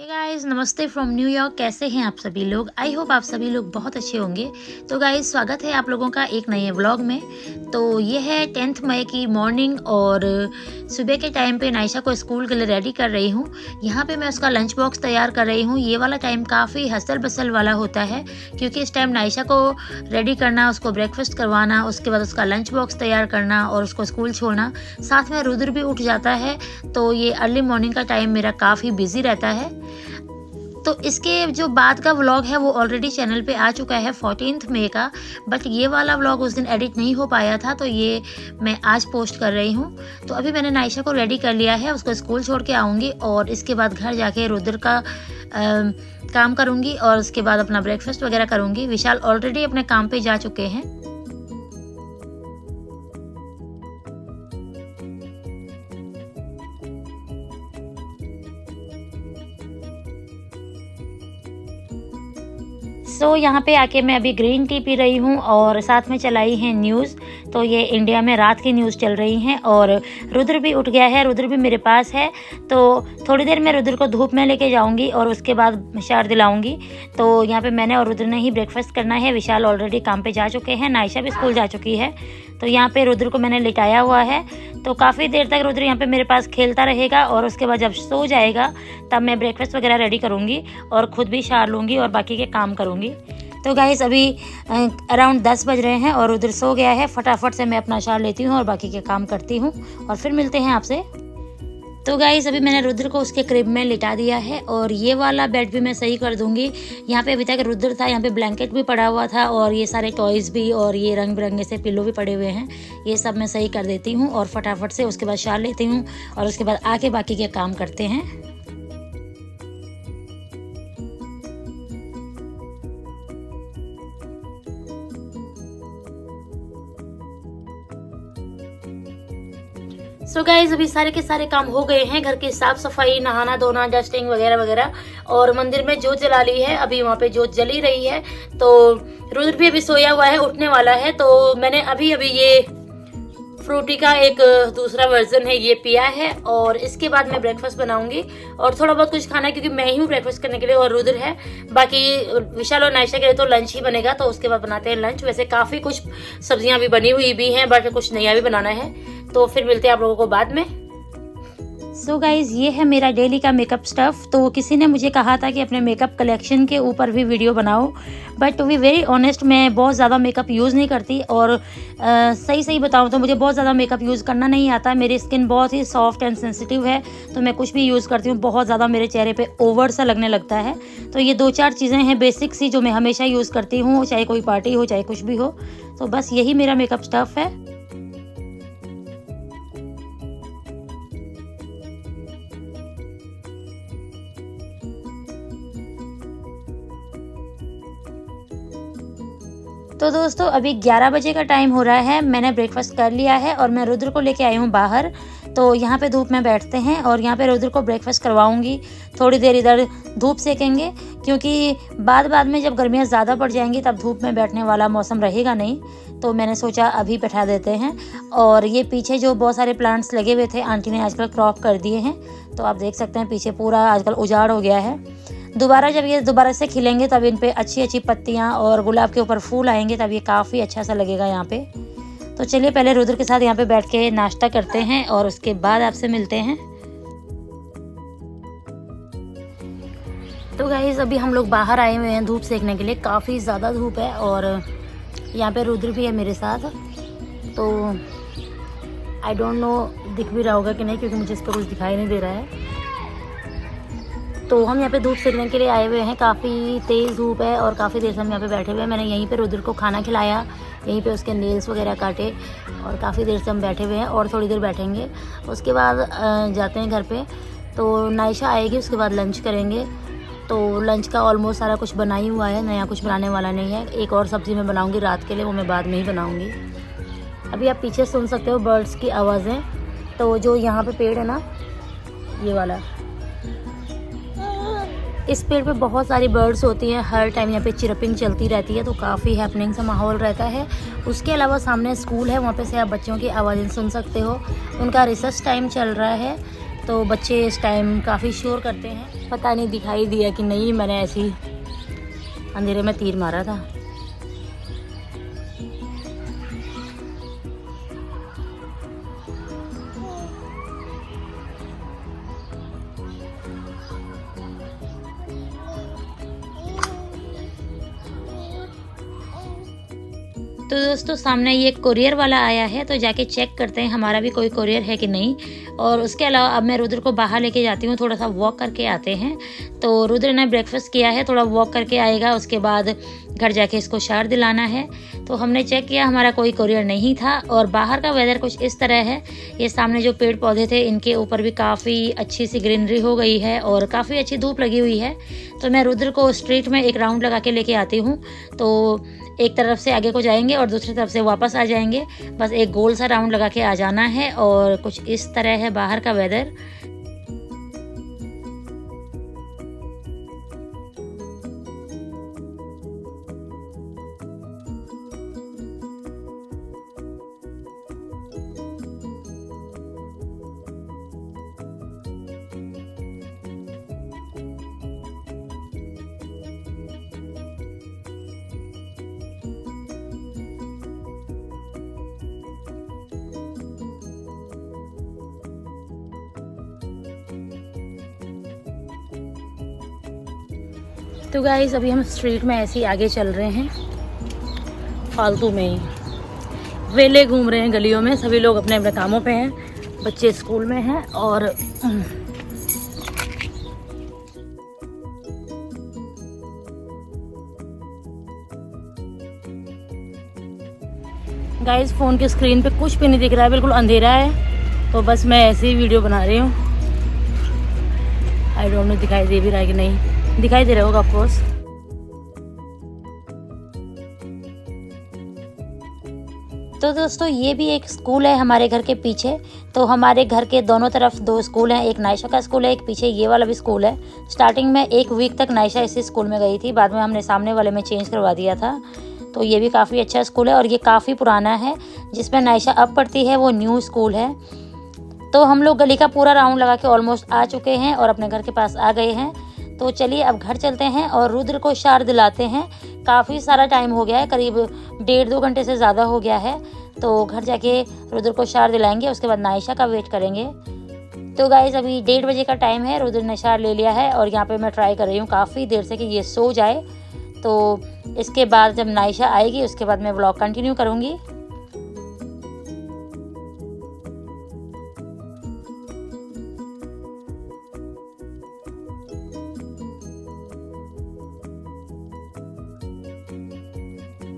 Hey guys, नमस्ते from New York. कैसे हैं आप सभी लोग? आई होप आप सभी लोग बहुत अच्छे होंगे। तो गाइस, स्वागत है आप लोगों का एक नए व्लॉग में। तो ये है 10 मई की मॉर्निंग और सुबह के टाइम पे नायशा को स्कूल के लिए रेडी कर रही हूँ। यहाँ पे मैं उसका लंच बॉक्स तैयार कर रही हूँ। ये वाला टाइम काफ़ी हसल बसल वाला होता है क्योंकि इस टाइम नायशा को रेडी करना, उसको ब्रेकफास्ट करवाना, उसके बाद उसका लंच बॉक्स तैयार करना और उसको स्कूल छोड़ना, साथ में रुद्र भी उठ जाता है। तो ये अर्ली मॉर्निंग का टाइम मेरा काफ़ी बिजी रहता है। तो इसके जो बाद का व्लॉग है वो ऑलरेडी चैनल पे आ चुका है 14 मई का, बट ये वाला व्लॉग उस दिन एडिट नहीं हो पाया था, तो ये मैं आज पोस्ट कर रही हूँ। तो अभी मैंने नायशा को रेडी कर लिया है, उसको स्कूल छोड़ के आऊँगी और इसके बाद घर जाके रुद्र का काम करूँगी और उसके बाद अपना ब्रेकफास्ट वगैरह करूँगी। विशाल ऑलरेडी अपने काम पे जा चुके हैं। सो यहाँ पे आके मैं अभी ग्रीन टी पी रही हूँ और साथ में चलाई है न्यूज़। तो ये इंडिया में रात की न्यूज़ चल रही हैं और रुद्र भी उठ गया है, रुद्र भी मेरे पास है। तो थोड़ी देर में रुद्र को धूप में लेके जाऊँगी और उसके बाद शार दिलाऊँगी। तो यहाँ पे मैंने और रुद्र ने ही ब्रेकफास्ट करना है। विशाल ऑलरेडी काम पे जा चुके हैं, नायशा भी स्कूल जा चुकी है। तो यहाँ पे रुद्र को मैंने लिटाया हुआ है, तो काफ़ी देर तक रुद्र यहाँ पे मेरे पास खेलता रहेगा और उसके बाद जब सो जाएगा तब मैं ब्रेकफास्ट वगैरह रेडी करूँगी और ख़ुद भी शार लूँगी और बाकी के काम करूँगी। तो गाइस, अभी अराउंड 10 बज रहे हैं और रुद्र सो गया है। फटाफट से मैं अपना शार लेती हूँ और बाकी के काम करती हूँ और फिर मिलते हैं आपसे। तो गाइस, अभी मैंने रुद्र को उसके क्रिब में लिटा दिया है और ये वाला बेड भी मैं सही कर दूंगी। यहाँ पे अभी तक रुद्र था, यहाँ पे ब्लैंकेट भी पड़ा हुआ था और ये सारे टॉयज़ भी और ये रंग बिरंगे से पिल्लो भी पड़े हुए हैं। ये सब मैं सही कर देती हूँ और फटाफट से उसके बाद शार लेती हूँ और उसके बाद आके बाकी के काम करते हैं। सो गाइज, अभी सारे के सारे काम हो गए हैं। घर की साफ सफाई, नहाना धोना, डस्टिंग वगैरह वगैरह, और मंदिर में जोत जला ली है। अभी वहाँ पे जोत जली रही है। तो रुद्र भी अभी सोया हुआ है, उठने वाला है। तो मैंने अभी ये फ्रूटी का एक दूसरा वर्जन है, ये पिया है और इसके बाद मैं ब्रेकफास्ट बनाऊंगी और थोड़ा बहुत कुछ खाना, क्योंकि मैं ही हूँ ब्रेकफास्ट करने के लिए और रुद्र है। बाकी विशाल और नायशा के लिए तो लंच ही बनेगा, तो उसके बाद बनाते हैं लंच। वैसे काफ़ी कुछ सब्जियां भी बनी हुई भी हैं, बट कुछ नया भी बनाना है। तो फिर मिलते हैं आप लोगों को बाद में। सो गाइज, ये है मेरा डेली का मेकअप स्टफ। तो किसी ने मुझे कहा था कि अपने मेकअप कलेक्शन के ऊपर भी वीडियो बनाओ, but to be very honest मैं बहुत ज़्यादा मेकअप यूज़ नहीं करती और सही बताऊँ तो मुझे बहुत ज़्यादा मेकअप यूज़ करना नहीं आता। मेरी स्किन बहुत ही सॉफ्ट एंड सेंसिटिव है, तो मैं कुछ भी यूज़ करती हूँ बहुत ज़्यादा मेरे चेहरे पे ओवर सा लगने लगता है। तो ये 2-4 चीज़ें हैं बेसिक सी जो मैं हमेशा यूज़ करती हूँ, चाहे कोई पार्टी हो चाहे कुछ भी हो। तो बस यही मेरा मेकअप स्टफ है। तो दोस्तों, अभी 11 बजे का टाइम हो रहा है। मैंने ब्रेकफास्ट कर लिया है और मैं रुद्र को लेके आई हूँ बाहर। तो यहाँ पे धूप में बैठते हैं और यहाँ पे रुद्र को ब्रेकफास्ट करवाऊँगी। थोड़ी देर इधर धूप सेकेंगे, क्योंकि बाद में जब गर्मियाँ ज़्यादा बढ़ जाएंगी तब धूप में बैठने वाला मौसम रहेगा नहीं। तो मैंने सोचा अभी बैठा देते हैं। और ये पीछे जो बहुत सारे प्लांट्स लगे हुए थे, आंटी ने आजकल क्रॉप कर दिए हैं। तो आप देख सकते हैं पीछे पूरा आजकल उजाड़ हो गया है। जब ये दोबारा से खिलेंगे तब इन पे अच्छी पत्तियां और गुलाब के ऊपर फूल आएंगे, तब ये काफ़ी अच्छा सा लगेगा यहाँ पे। तो चलिए पहले रुद्र के साथ यहाँ पे बैठ के नाश्ता करते हैं और उसके बाद आपसे मिलते हैं। तो गाइस, अभी हम लोग बाहर आए हुए हैं धूप सेकने के लिए। काफ़ी ज़्यादा धूप है और यहाँ पे रुद्र भी है मेरे साथ। तो आई डोंट नो दिख भी रहा होगा कि नहीं, क्योंकि मुझे इस पर कुछ दिखाई नहीं दे रहा है। तो हम यहाँ पे धूप सेकने के लिए आए हुए हैं। काफ़ी तेज़ धूप है और काफ़ी देर से हम यहाँ पे बैठे हुए हैं। मैंने यहीं पे रुद्र को खाना खिलाया, यहीं पे उसके नेल्स वगैरह काटे और काफ़ी देर से हम बैठे हुए हैं और थोड़ी देर बैठेंगे। उसके बाद जाते हैं घर पे। तो नायशा आएगी, उसके बाद लंच करेंगे। तो लंच का ऑलमोस्ट सारा कुछ बना ही हुआ है, नया कुछ बनाने वाला नहीं है। एक और सब्ज़ी मैं बनाऊँगी रात के लिए, वो मैं बाद में ही बनाऊँगी। अभी आप पीछे सुन सकते हो बर्ड्स की आवाज़ें। तो जो यहाँ पर पेड़ है ना, ये वाला, इस पेड़ पे बहुत सारी बर्ड्स होती हैं। हर टाइम यहाँ पे चिरपिंग चलती रहती है, तो काफ़ी हैपनिंग सा माहौल रहता है। उसके अलावा सामने स्कूल है, वहाँ पे से आप बच्चों की आवाज़ें सुन सकते हो। उनका रिसर्च टाइम चल रहा है, तो बच्चे इस टाइम काफ़ी शोर करते हैं। पता नहीं दिखाई दिया कि नहीं, मैंने ऐसे ही अंधेरे में तीर मारा था। तो दोस्तों सामने ये कोरियर वाला आया है, तो जाके चेक करते हैं हमारा भी कोई कोरियर है कि नहीं। और उसके अलावा अब मैं रुद्र को बाहर लेके जाती हूँ, थोड़ा सा वॉक करके आते हैं। तो रुद्र ने ब्रेकफास्ट किया है, थोड़ा वॉक करके आएगा, उसके बाद घर जाके इसको शार दिलाना है। तो हमने चेक किया, हमारा कोई कोरियर नहीं था। और बाहर का वेदर कुछ इस तरह है, ये सामने जो पेड़ पौधे थे इनके ऊपर भी काफ़ी अच्छी सी ग्रीनरी हो गई है और काफ़ी अच्छी धूप लगी हुई है। तो मैं रुद्र को स्ट्रीट में एक राउंड लगा के लेके आती हूँ। तो एक तरफ से आगे को जाएंगे और दूसरी तरफ से वापस आ जाएंगे, बस एक गोल सा राउंड लगा के आ जाना है। और कुछ इस तरह है बाहर का वेदर। तो गाइस अभी हम स्ट्रीट में ऐसे ही आगे चल रहे हैं, फालतू में ही वेले घूम रहे हैं गलियों में। सभी लोग अपने अपने कामों पे हैं, बच्चे स्कूल में हैं। और गाइस फ़ोन की स्क्रीन पे कुछ भी नहीं दिख रहा है, बिल्कुल अंधेरा है। तो बस मैं ऐसे ही वीडियो बना रही हूँ। आई डोंट नो दिखाई दे भी रहा है कि नहीं, दिखाई दे रहा होगा ऑफ कोर्स। तो दोस्तों ये भी एक स्कूल है हमारे घर के पीछे। तो हमारे घर के दोनों तरफ दो स्कूल हैं, एक नायशा का स्कूल है, एक पीछे ये वाला भी स्कूल है। स्टार्टिंग में एक वीक तक नायशा इसी स्कूल में गई थी, बाद में हमने सामने वाले में चेंज करवा दिया था। तो ये भी काफ़ी अच्छा स्कूल है और ये काफ़ी पुराना है। जिसमें नायशा अब पढ़ती है वो न्यू स्कूल है। तो हम लोग गली का पूरा राउंड लगा के ऑलमोस्ट आ चुके हैं और अपने घर के पास आ गए हैं। तो चलिए अब घर चलते हैं और रुद्र को शार दिलाते हैं। काफ़ी सारा टाइम हो गया है, करीब 1.5-2 घंटे से ज़्यादा हो गया है। तो घर जाके रुद्र को शार दिलाएंगे, उसके बाद नायशा का वेट करेंगे। तो गाइस अभी 1:30 बजे का टाइम है, रुद्र ने शार ले लिया है और यहाँ पे मैं ट्राई कर रही हूँ काफ़ी देर से कि ये सो जाए। तो इसके बाद जब नायशा आएगी उसके बाद मैं व्लॉग कंटिन्यू करूँगी।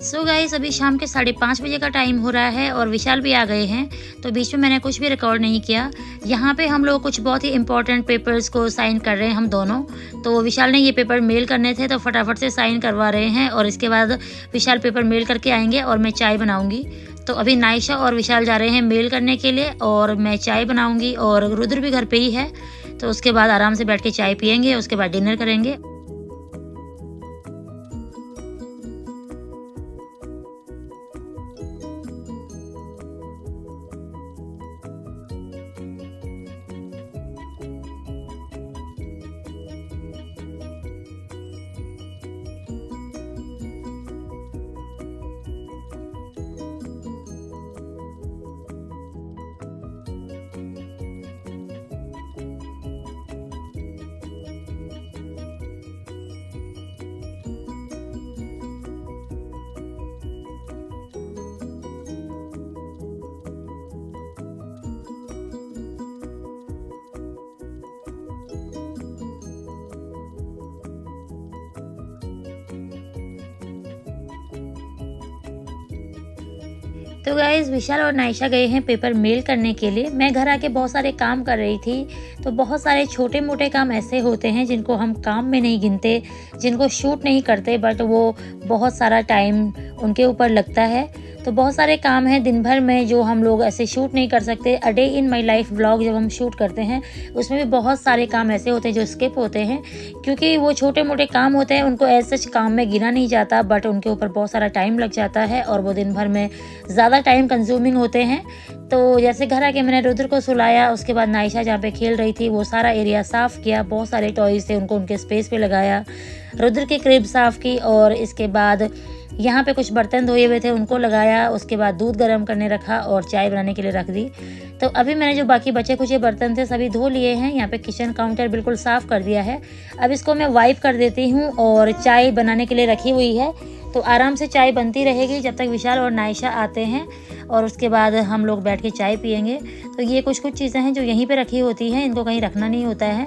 सो गाइस अभी शाम के 5:30 बजे का टाइम हो रहा है और विशाल भी आ गए हैं। तो बीच में मैंने कुछ भी रिकॉर्ड नहीं किया। यहाँ पे हम लोग कुछ बहुत ही इंपॉर्टेंट पेपर्स को साइन कर रहे हैं हम दोनों। तो विशाल ने ये पेपर मेल करने थे तो फटाफट से साइन करवा रहे हैं और इसके बाद विशाल पेपर मेल करके आएंगे और मैं चाय बनाऊँगी। तो अभी नायशा और विशाल जा रहे हैं मेल करने के लिए और मैं चाय बनाऊँगी और रुद्र भी घर पर ही है। तो उसके बाद आराम से बैठ के चाय पियेंगे, उसके बाद डिनर करेंगे। तो गाइस विशाल और नायशा गए हैं पेपर मेल करने के लिए। मैं घर आके बहुत सारे काम कर रही थी। तो बहुत सारे छोटे मोटे काम ऐसे होते हैं जिनको हम काम में नहीं गिनते, जिनको शूट नहीं करते, बट वो बहुत सारा टाइम उनके ऊपर लगता है। तो बहुत सारे काम हैं दिन भर में जो हम लोग ऐसे शूट नहीं कर सकते। A day in my life vlog जब हम शूट करते हैं उसमें भी बहुत सारे काम ऐसे होते हैं जो स्किप होते हैं, क्योंकि वो छोटे मोटे काम होते हैं, उनको एज सच काम में गिना नहीं जाता, बट उनके ऊपर बहुत सारा टाइम लग जाता है और वो दिन भर में ज़्यादा टाइम कंज्यूमिंग होते हैं। तो जैसे घर आके मैंने रुद्र को सुलाया, उसके बाद नाइशा जहाँ पे खेल रही थी वो सारा एरिया साफ़ किया, बहुत सारे टॉयज़ थे उनको उनके स्पेस पे लगाया, रुद्र की क्रिब साफ़ की और इसके बाद यहाँ पे कुछ बर्तन धोए हुए थे उनको लगाया, उसके बाद दूध गर्म करने रखा और चाय बनाने के लिए रख दी। तो अभी मैंने जो बाकी बचे कुछ बर्तन थे सभी धो लिए हैं। यहाँ पे किचन काउंटर बिल्कुल साफ़ कर दिया है। अब इसको मैं वाइप कर देती हूँ और चाय बनाने के लिए रखी हुई है, तो आराम से चाय बनती रहेगी जब तक विशाल और नाइशा आते हैं और उसके बाद हम लोग बैठ के चाय पियेंगे। तो ये कुछ चीज़ें हैं जो यहीं पे रखी होती हैं, इनको कहीं रखना नहीं होता है,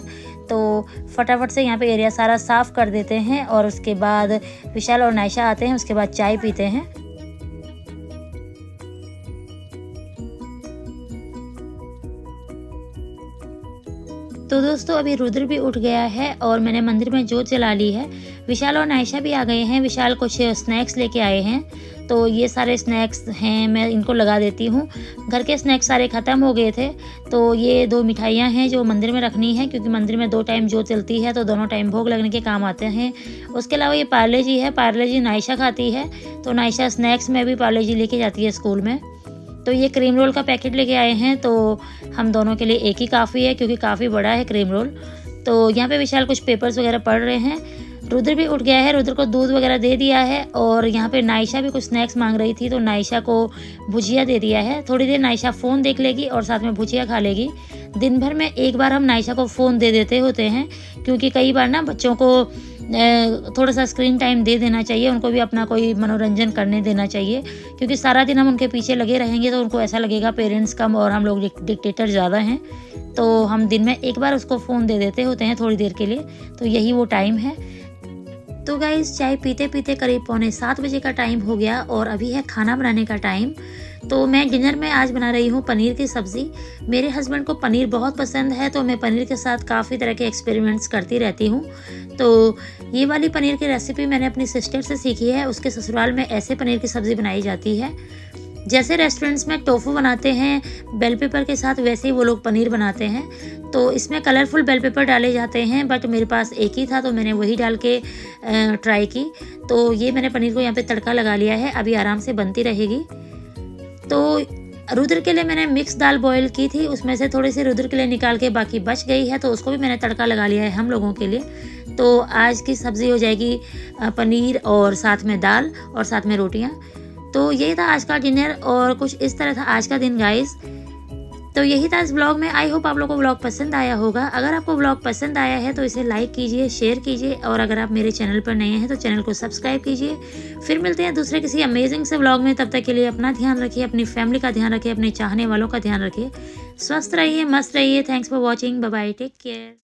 तो फटाफट से यहाँ पे एरिया सारा साफ़ कर देते हैं और उसके बाद विशाल और नाइशा आते हैं, उसके बाद चाय पीते हैं। तो दोस्तों अभी रुद्र भी उठ गया है और मैंने मंदिर में जोत जला ली है। विशाल और नाइशा भी आ गए हैं। विशाल कुछ स्नैक्स लेके आए हैं, तो ये सारे स्नैक्स हैं, मैं इनको लगा देती हूँ। घर के स्नैक्स सारे ख़त्म हो गए थे, तो ये 2 मिठाइयाँ हैं जो मंदिर में रखनी है, क्योंकि मंदिर में 2 टाइम जोत चलती है तो दोनों टाइम भोग लगने के काम आते हैं। उसके अलावा ये पार्ले जी है, पार्ले जी नाइशा खाती है, तो नाइशा स्नैक्स में भी पार्ले जी लेके जाती है स्कूल में। तो ये क्रीम रोल का पैकेट लेके आए हैं, तो हम दोनों के लिए एक ही काफ़ी है क्योंकि काफ़ी बड़ा है क्रीम रोल। तो यहाँ पे विशाल कुछ पेपर्स वगैरह पढ़ रहे हैं। रुद्र भी उठ गया है, रुद्र को दूध वगैरह दे दिया है और यहाँ पे नाइशा भी कुछ स्नैक्स मांग रही थी, तो नाइशा को भुजिया दे दिया है। थोड़ी देर नाइशा फ़ोन देख लेगी और साथ में भुजिया खा लेगी। दिन भर में एक बार हम नाइशा को फ़ोन दे देते होते हैं, क्योंकि कई बार ना बच्चों को थोड़ा सा स्क्रीन टाइम दे देना चाहिए, उनको भी अपना कोई मनोरंजन करने देना चाहिए, क्योंकि सारा दिन हम उनके पीछे लगे रहेंगे तो उनको ऐसा लगेगा पेरेंट्स कम और हम लोग डिक्टेटर ज़्यादा हैं। तो हम दिन में एक बार उसको फ़ोन दे देते होते हैं थोड़ी देर के लिए, तो यही वो टाइम है। तो गाइस चाय पीते पीते करीब 6:45 बजे का टाइम हो गया और अभी है खाना बनाने का टाइम। तो मैं डिनर में आज बना रही हूँ पनीर की सब्ज़ी। मेरे हस्बैंड को पनीर बहुत पसंद है, तो मैं पनीर के साथ काफ़ी तरह के एक्सपेरिमेंट्स करती रहती हूँ। तो ये वाली पनीर की रेसिपी मैंने अपनी सिस्टर से सीखी है, उसके ससुराल में ऐसे पनीर की सब्ज़ी बनाई जाती है। जैसे रेस्टोरेंट्स में टोफू बनाते हैं बेल पेपर के साथ, वैसे ही वो लोग पनीर बनाते हैं। तो इसमें कलरफुल बेल पेपर डाले जाते हैं, बट मेरे पास एक ही था तो मैंने वही डाल के ट्राई की। तो ये मैंने पनीर को यहाँ पे तड़का लगा लिया है, अभी आराम से बनती रहेगी। तो रुद्र के लिए मैंने मिक्स दाल बॉईल की थी, उसमें से थोड़ी सी रुद्र के लिए निकाल के बाकी बच गई है, तो उसको भी मैंने तड़का लगा लिया है हम लोगों के लिए। तो आज की सब्ज़ी हो जाएगी पनीर और साथ में दाल और साथ में रोटियाँ। तो यही था आज का डिनर और कुछ इस तरह था आज का दिन गाइस। तो यही था इस ब्लॉग में। आई होप आप लोगों को ब्लॉग पसंद आया होगा। अगर आपको ब्लॉग पसंद आया है तो इसे लाइक कीजिए, शेयर कीजिए और अगर आप मेरे चैनल पर नए हैं तो चैनल को सब्सक्राइब कीजिए। फिर मिलते हैं दूसरे किसी अमेजिंग से ब्लॉग में। तब तक के लिए अपना ध्यान रखिए, अपनी फैमिली का ध्यान रखिए, अपने चाहने वालों का ध्यान रखिए। स्वस्थ रहिए, मस्त रहिए। Thanks for watching. Bye bye, take care.